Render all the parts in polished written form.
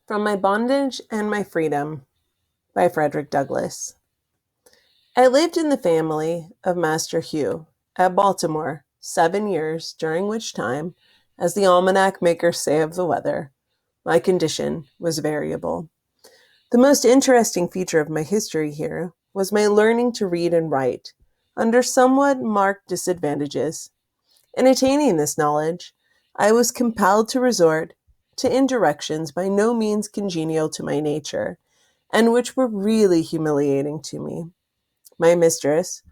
From My Bondage and My Freedom by Frederick Douglass. I lived in the family of Master Hugh at Baltimore 7 years, during which time, as the almanac makers say of the weather, my condition was variable. The most interesting feature of my history here was my learning to read and write, under somewhat marked disadvantages. In attaining this knowledge, I was compelled to resort to indirections by no means congenial to my nature, and which were really humiliating to me. My mistress,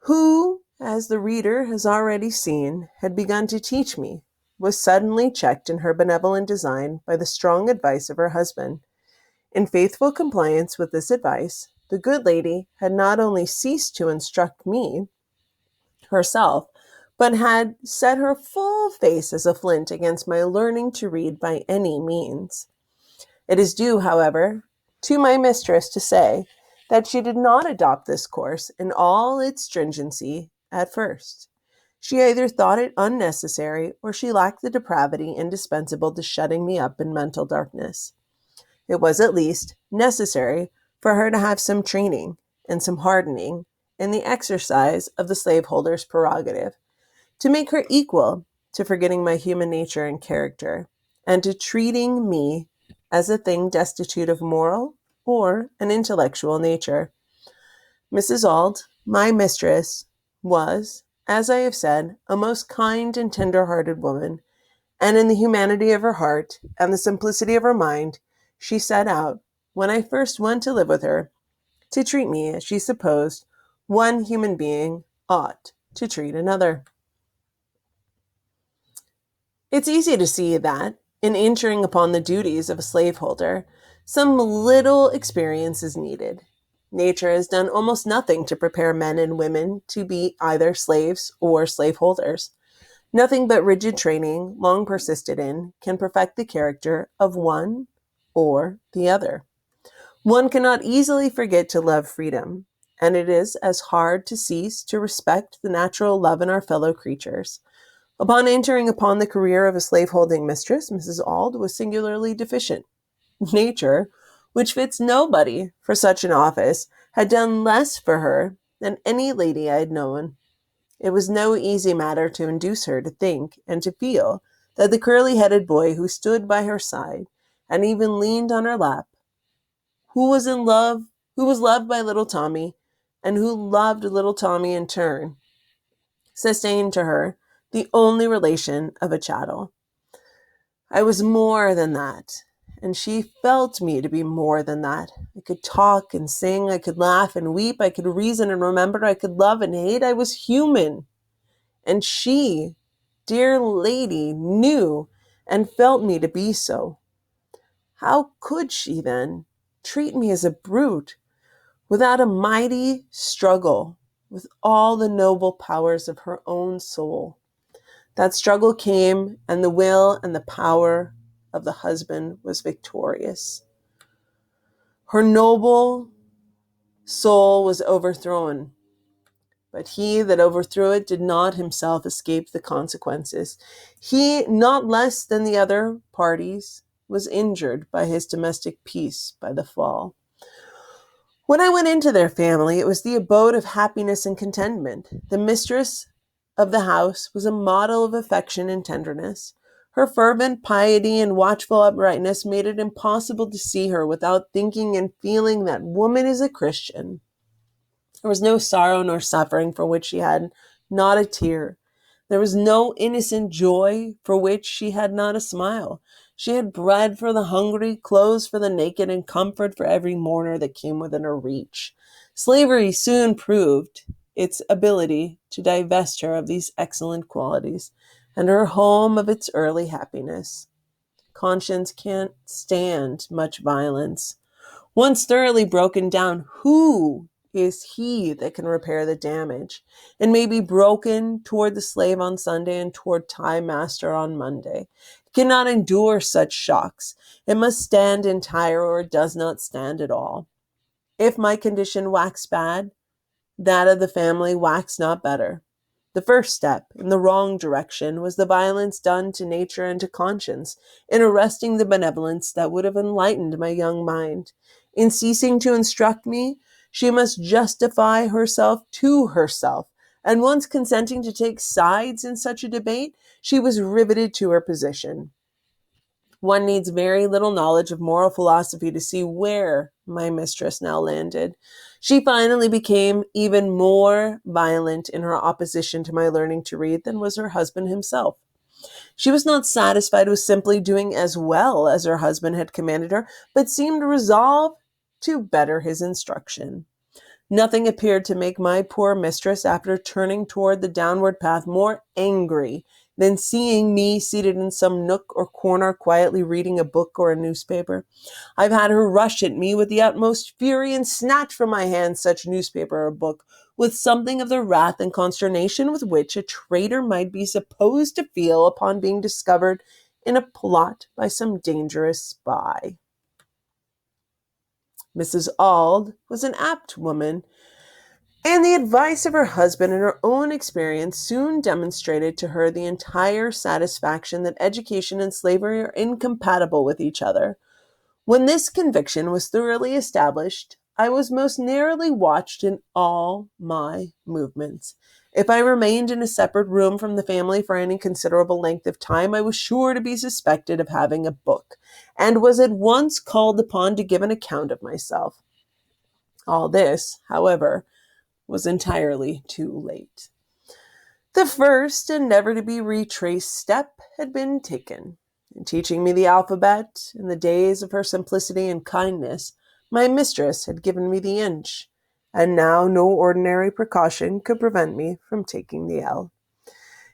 who, as the reader has already seen, had begun to teach me, was suddenly checked in her benevolent design by the strong advice of her husband. In faithful compliance with this advice, the good lady had not only ceased to instruct me herself, but had set her full face as a flint against my learning to read by any means. It is due, however, to my mistress to say that she did not adopt this course in all its stringency at first. She either thought it unnecessary, or she lacked the depravity indispensable to shutting me up in mental darkness. It was at least necessary for her to have some training and some hardening in the exercise of the slaveholder's prerogative, to make her equal to forgetting my human nature and character, and to treating me as a thing destitute of moral or an intellectual nature. Mrs. Auld, my mistress, was, as I have said, a most kind and tender-hearted woman, and in the humanity of her heart and the simplicity of her mind, she set out, when I first went to live with her, to treat me as she supposed one human being ought to treat another. It's easy to see that, in entering upon the duties of a slaveholder, some little experience is needed. Nature has done almost nothing to prepare men and women to be either slaves or slaveholders. Nothing but rigid training, long persisted in, can perfect the character of one or the other. One cannot easily forget to love freedom, and it is as hard to cease to respect the natural love in our fellow creatures. Upon entering upon the career of a slaveholding mistress, Mrs. Auld was singularly deficient. Nature, which fits nobody for such an office, had done less for her than any lady I had known. It was no easy matter to induce her to think and to feel that the curly-headed boy who stood by her side and even leaned on her lap, who was loved by little Tommy, and who loved little Tommy in turn, sustained to her the only relation of a chattel. I was more than that, and she felt me to be more than that. I could talk and sing, I could laugh and weep, I could reason and remember, I could love and hate. I was human. And she, dear lady, knew and felt me to be so. How could she, then, treat me as a brute, without a mighty struggle with all the noble powers of her own soul? That struggle came, and the will and the power of the husband was victorious. Her noble soul was overthrown, but he that overthrew it did not himself escape the consequences. He, not less than the other parties, was injured by his domestic peace by the fall. When I went into their family, it was the abode of happiness and contentment. The mistress of the house was a model of affection and tenderness. Her fervent piety and watchful uprightness made it impossible to see her without thinking and feeling that woman is a Christian. There was no sorrow nor suffering for which she had not a tear. There was no innocent joy for which she had not a smile. She had bread for the hungry, clothes for the naked, and comfort for every mourner that came within her reach. Slavery soon proved its ability to divest her of these excellent qualities, and her home of its early happiness. Conscience can't stand much violence. Once thoroughly broken down, who is he that can repair the damage? It may be broken toward the slave on Sunday and toward time master on Monday. It cannot endure such shocks. It must stand entire, or it does not stand at all. If my condition wax bad, that of the family wax not better. The first step in the wrong direction was the violence done to nature and to conscience, in arresting the benevolence that would have enlightened my young mind. In ceasing to instruct me, she must justify herself to herself, and once consenting to take sides in such a debate, she was riveted to her position. One needs very little knowledge of moral philosophy to see where my mistress now landed. She finally became even more violent in her opposition to my learning to read than was her husband himself. She was not satisfied with simply doing as well as her husband had commanded her, but seemed resolved to better his instruction. Nothing appeared to make my poor mistress, after turning toward the downward path, more angry than seeing me seated in some nook or corner quietly reading a book or a newspaper. I've had her rush at me with the utmost fury and snatch from my hand such newspaper or book with something of the wrath and consternation with which a traitor might be supposed to feel upon being discovered in a plot by some dangerous spy. Mrs. Auld was an apt woman, and the advice of her husband and her own experience soon demonstrated to her the entire satisfaction that education and slavery are incompatible with each other. When this conviction was thoroughly established, I was most narrowly watched in all my movements. If I remained in a separate room from the family for any considerable length of time, I was sure to be suspected of having a book, and was at once called upon to give an account of myself. All this, however, was entirely too late. The first and never to be retraced step had been taken. In teaching me the alphabet, in the days of her simplicity and kindness, my mistress had given me the inch, and now no ordinary precaution could prevent me from taking the L.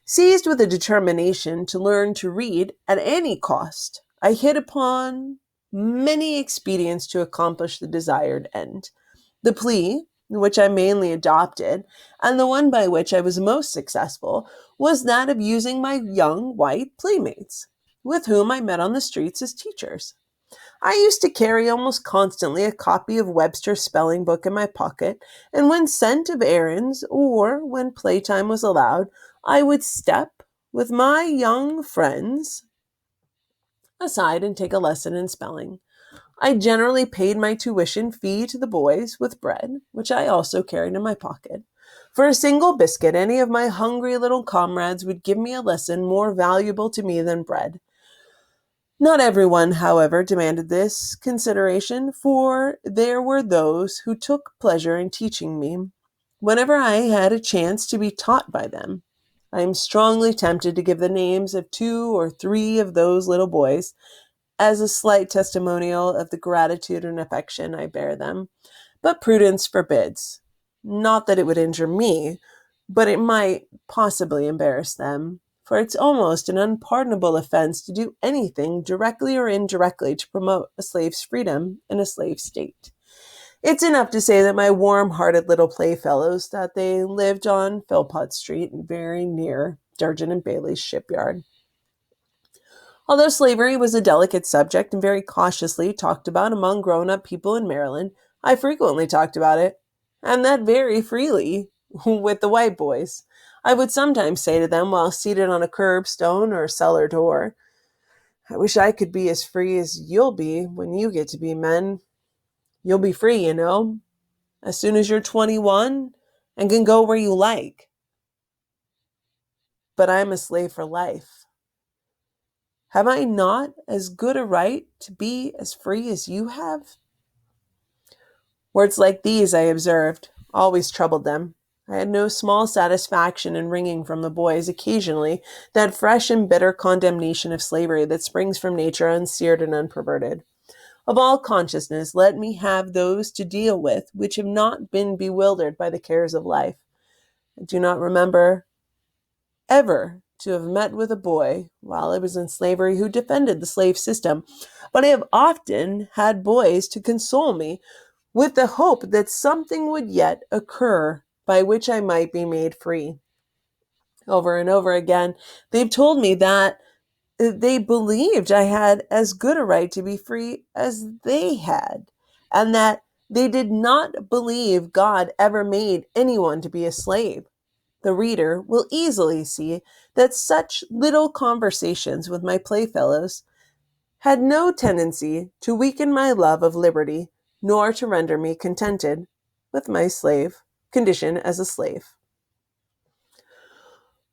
Seized with a determination to learn to read at any cost, I hit upon many expedients to accomplish the desired end. The plea, which I mainly adopted, and the one by which I was most successful, was that of using my young white playmates, with whom I met on the streets as teachers. I used to carry almost constantly a copy of Webster's spelling book in my pocket, and when sent of errands, or when playtime was allowed, I would step with my young friends aside and take a lesson in spelling. I generally paid my tuition fee to the boys with bread, which I also carried in my pocket. For a single biscuit, any of my hungry little comrades would give me a lesson more valuable to me than bread. Not everyone, however, demanded this consideration, for there were those who took pleasure in teaching me whenever I had a chance to be taught by them. I am strongly tempted to give the names of 2 or 3 of those little boys, as a slight testimonial of the gratitude and affection I bear them. But prudence forbids. Not that it would injure me, but it might possibly embarrass them, for it's almost an unpardonable offense to do anything directly or indirectly to promote a slave's freedom in a slave state. It's enough to say that my warm-hearted little playfellows, that they lived on Philpott Street, very near Durgin and Bailey's shipyard. Although slavery was a delicate subject and very cautiously talked about among grown-up people in Maryland, I frequently talked about it, and that very freely, with the white boys. I would sometimes say to them while seated on a curbstone or cellar door, "I wish I could be as free as you'll be when you get to be men. You'll be free, you know, as soon as you're 21 and can go where you like. But I'm a slave for life. Have I not as good a right to be as free as you have?" Words like these, I observed, always troubled them. I had no small satisfaction in wringing from the boys occasionally that fresh and bitter condemnation of slavery that springs from nature unseared and unperverted. Of all consciousness, let me have those to deal with which have not been bewildered by the cares of life. I do not remember ever to have met with a boy while I was in slavery who defended the slave system, but I have often had boys to console me with the hope that something would yet occur by which I might be made free. Over and over again, they've told me that they believed I had as good a right to be free as they had, and that they did not believe God ever made anyone to be a slave. The reader will easily see that such little conversations with my playfellows had no tendency to weaken my love of liberty, nor to render me contented with my condition as a slave.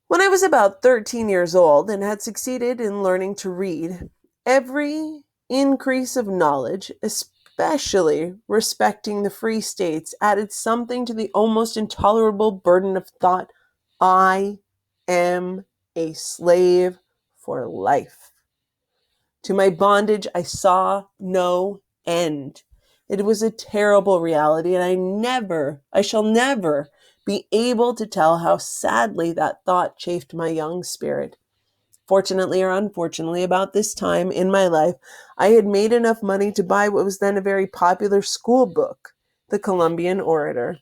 When I was about 13 years old and had succeeded in learning to read, every increase of knowledge, especially respecting the free states, added something to the almost intolerable burden of thought. I am a slave for life. To my bondage, I saw no end. It was a terrible reality, and I shall never be able to tell how sadly that thought chafed my young spirit. Fortunately or unfortunately, about this time in my life, I had made enough money to buy what was then a very popular school book, the Colombian Orator.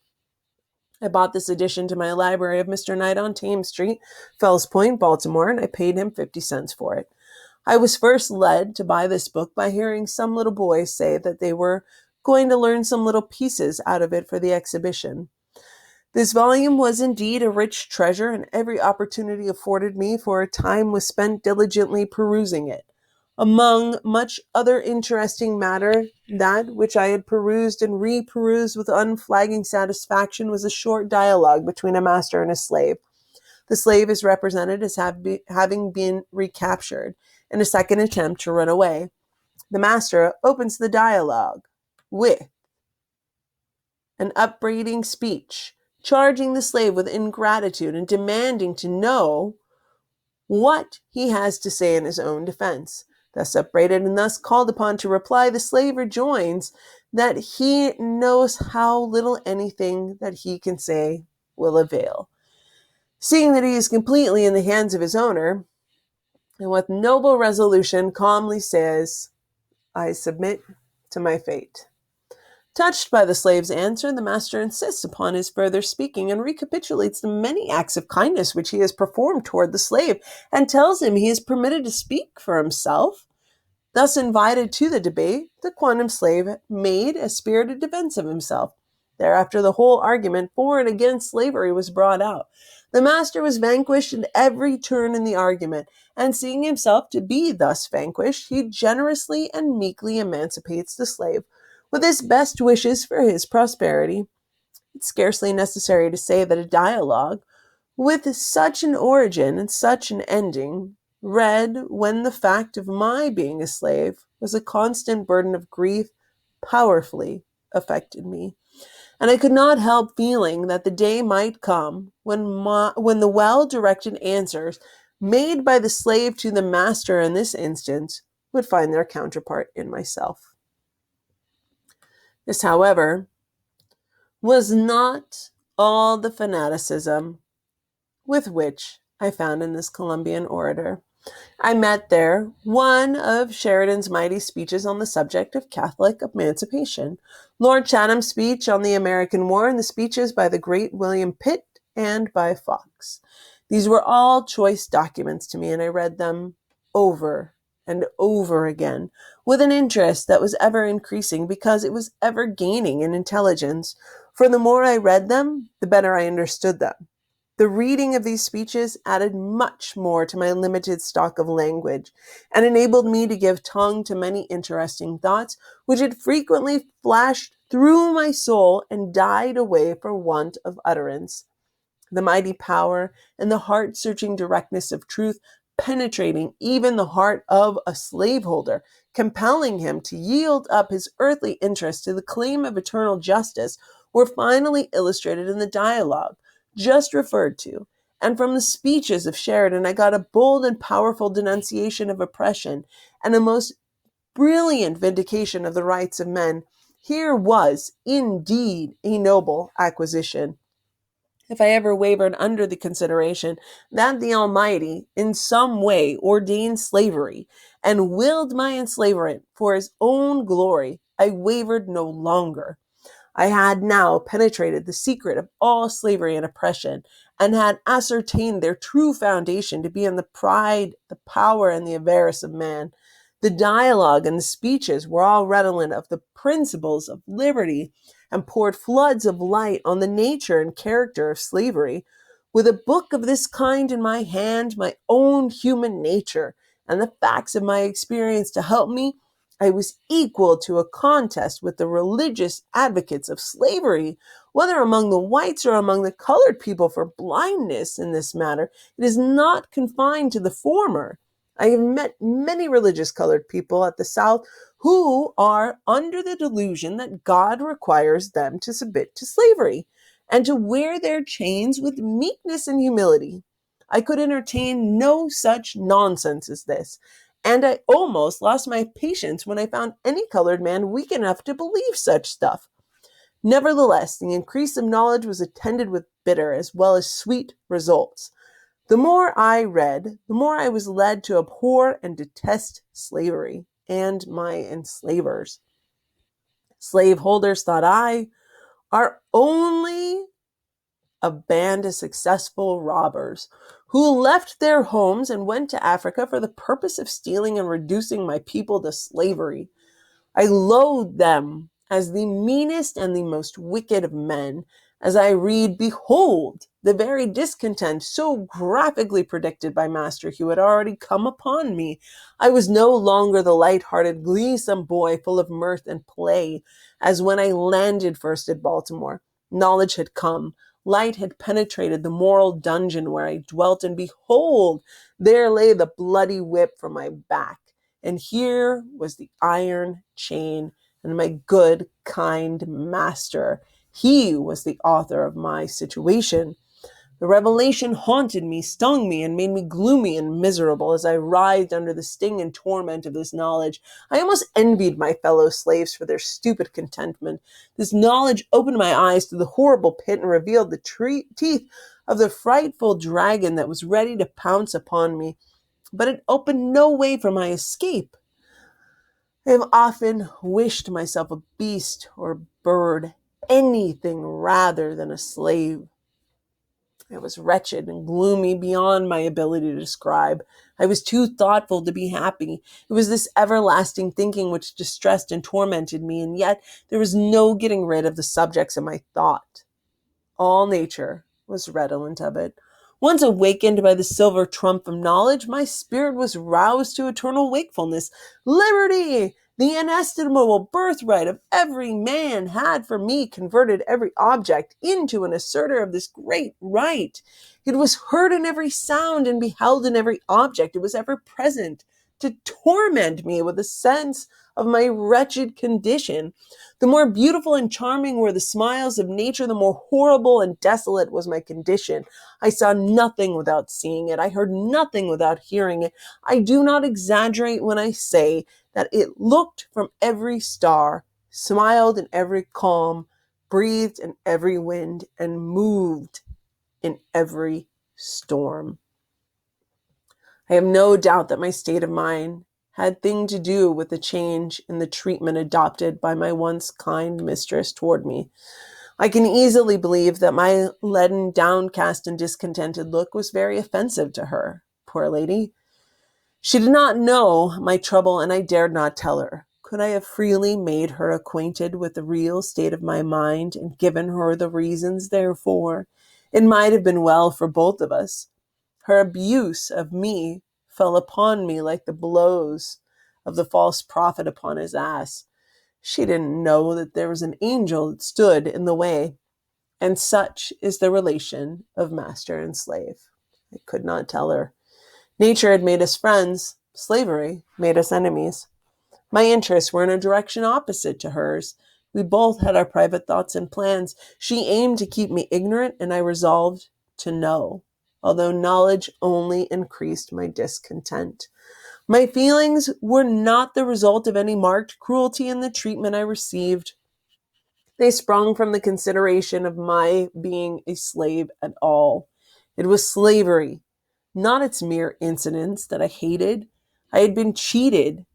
I bought this edition to my library of Mr. Knight on Thames Street, Fells Point, Baltimore, and I paid him 50 cents for it. I was first led to buy this book by hearing some little boys say that they were going to learn some little pieces out of it for the exhibition. This volume was indeed a rich treasure, and every opportunity afforded me for a time was spent diligently perusing it. Among much other interesting matter, that which I had perused and reperused with unflagging satisfaction was a short dialogue between a master and a slave. The slave is represented as having been recaptured in a second attempt to run away. The master opens the dialogue with an upbraiding speech, charging the slave with ingratitude and demanding to know what he has to say in his own defense. Thus upbraided and thus called upon to reply, the slave rejoins that he knows how little anything that he can say will avail. Seeing that he is completely in the hands of his owner, and with noble resolution calmly says, I submit to my fate. Touched by the slave's answer, the master insists upon his further speaking and recapitulates the many acts of kindness which he has performed toward the slave, and tells him he is permitted to speak for himself. Thus invited to the debate, the quondam slave made a spirited defense of himself. Thereafter the whole argument for and against slavery was brought out. The master was vanquished at every turn in the argument, and seeing himself to be thus vanquished, he generously and meekly emancipates the slave, with his best wishes for his prosperity. It's scarcely necessary to say that a dialogue, with such an origin and such an ending, read when the fact of my being a slave was a constant burden of grief, powerfully affected me. And I could not help feeling that the day might come when the well-directed answers made by the slave to the master in this instance would find their counterpart in myself. This, however, was not all the fanaticism with which I found in this Colombian orator. I met there one of Sheridan's mighty speeches on the subject of Catholic emancipation, Lord Chatham's speech on the American War, and the speeches by the great William Pitt and by Fox. These were all choice documents to me, and I read them over and over again with an interest that was ever increasing because it was ever gaining in intelligence. For the more I read them, the better I understood them. The reading of these speeches added much more to my limited stock of language and enabled me to give tongue to many interesting thoughts which had frequently flashed through my soul and died away for want of utterance. The mighty power and the heart-searching directness of truth penetrating even the heart of a slaveholder, compelling him to yield up his earthly interest to the claim of eternal justice, were finally illustrated in the dialogue just referred to, and from the speeches of Sheridan I got a bold and powerful denunciation of oppression and a most brilliant vindication of the rights of men. Here was indeed a noble acquisition. If I ever wavered under the consideration that the Almighty in some way ordained slavery and willed my enslavement for his own glory, I wavered no longer. I had now penetrated the secret of all slavery and oppression, and had ascertained their true foundation to be in the pride, the power, and the avarice of man. The dialogue and the speeches were all redolent of the principles of liberty, and poured floods of light on the nature and character of slavery, With a book of this kind in my hand, my own human nature, and the facts of my experience to help me, I was equal to a contest with the religious advocates of slavery, whether among the whites or among the colored people, for blindness in this matter. It is not confined to the former. I have met many religious colored people at the South who are under the delusion that God requires them to submit to slavery and to wear their chains with meekness and humility. I could entertain no such nonsense as this, and I almost lost my patience when I found any colored man weak enough to believe such stuff. Nevertheless, the increase of knowledge was attended with bitter as well as sweet results. The more I read, the more I was led to abhor and detest slavery and my enslavers. Slaveholders, thought I, are only a band of successful robbers who left their homes and went to Africa for the purpose of stealing and reducing my people to slavery. I loathe them as the meanest and the most wicked of men. As I read, behold, the very discontent so graphically predicted by Master Hugh had already come upon me. I was no longer the light-hearted, gleesome boy full of mirth and play, as when I landed first at Baltimore. Knowledge had come. Light had penetrated the moral dungeon where I dwelt, and behold, there lay the bloody whip from my back. And here was the iron chain, and my good, kind master. He was the author of my situation. The revelation haunted me, stung me, and made me gloomy and miserable as I writhed under the sting and torment of this knowledge. I almost envied my fellow slaves for their stupid contentment. This knowledge opened my eyes to the horrible pit and revealed the teeth of the frightful dragon that was ready to pounce upon me. But it opened no way for my escape. I have often wished myself a beast or a bird, anything rather than a slave. I was wretched and gloomy beyond my ability to describe. I was too thoughtful to be happy. It was this everlasting thinking which distressed and tormented me, and yet there was no getting rid of the subjects of my thought. All nature was redolent of it. Once awakened by the silver trump of knowledge, my spirit was roused to eternal wakefulness. Liberty, the inestimable birthright of every man, had for me converted every object into an assertor of this great right. It was heard in every sound and beheld in every object. It was ever present to torment me with a sense of my wretched condition. The more beautiful and charming were the smiles of nature, the more horrible and desolate was my condition. I saw nothing without seeing it. I heard nothing without hearing it. I do not exaggerate when I say that it looked from every star, smiled in every calm, breathed in every wind, and moved in every storm. I have no doubt that my state of mind had thing to do with the change in the treatment adopted by my once kind mistress toward me. I can easily believe that my leaden, downcast, and discontented look was very offensive to her. Poor lady. She did not know my trouble, and I dared not tell her. Could I have freely made her acquainted with the real state of my mind and given her the reasons therefor, it might have been well for both of us. Her abuse of me fell upon me like the blows of the false prophet upon his ass. She didn't know that there was an angel that stood in the way, and such is the relation of master and slave. I could not tell her. Nature had made us friends. Slavery made us enemies. My interests were in a direction opposite to hers. We both had our private thoughts and plans. She aimed to keep me ignorant, and I resolved to know, although knowledge only increased my discontent. My feelings were not the result of any marked cruelty in the treatment I received. They sprung from the consideration of my being a slave at all. It was slavery, not its mere incidents, that I hated. I had been cheated.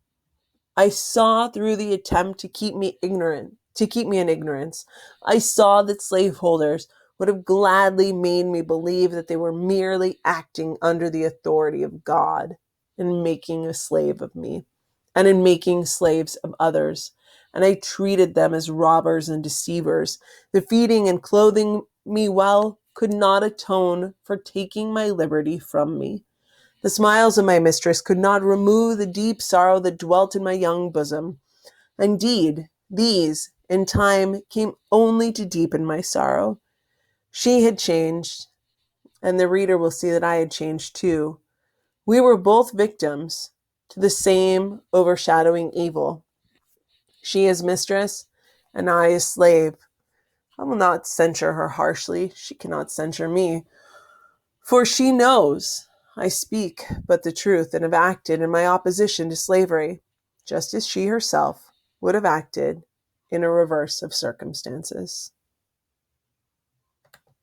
I saw through the attempt to keep me in ignorance. I saw that slaveholders would have gladly made me believe that they were merely acting under the authority of God in making a slave of me and in making slaves of others. And I treated them as robbers and deceivers. The feeding and clothing me well could not atone for taking my liberty from me. The smiles of my mistress could not remove the deep sorrow that dwelt in my young bosom. Indeed, these, in time, came only to deepen my sorrow. She had changed, and the reader will see that I had changed too. We were both victims to the same overshadowing evil. She as mistress, and I as slave. I will not censure her harshly. She cannot censure me. For she knows I speak but the truth and have acted in my opposition to slavery, just as she herself would have acted in a reverse of circumstances.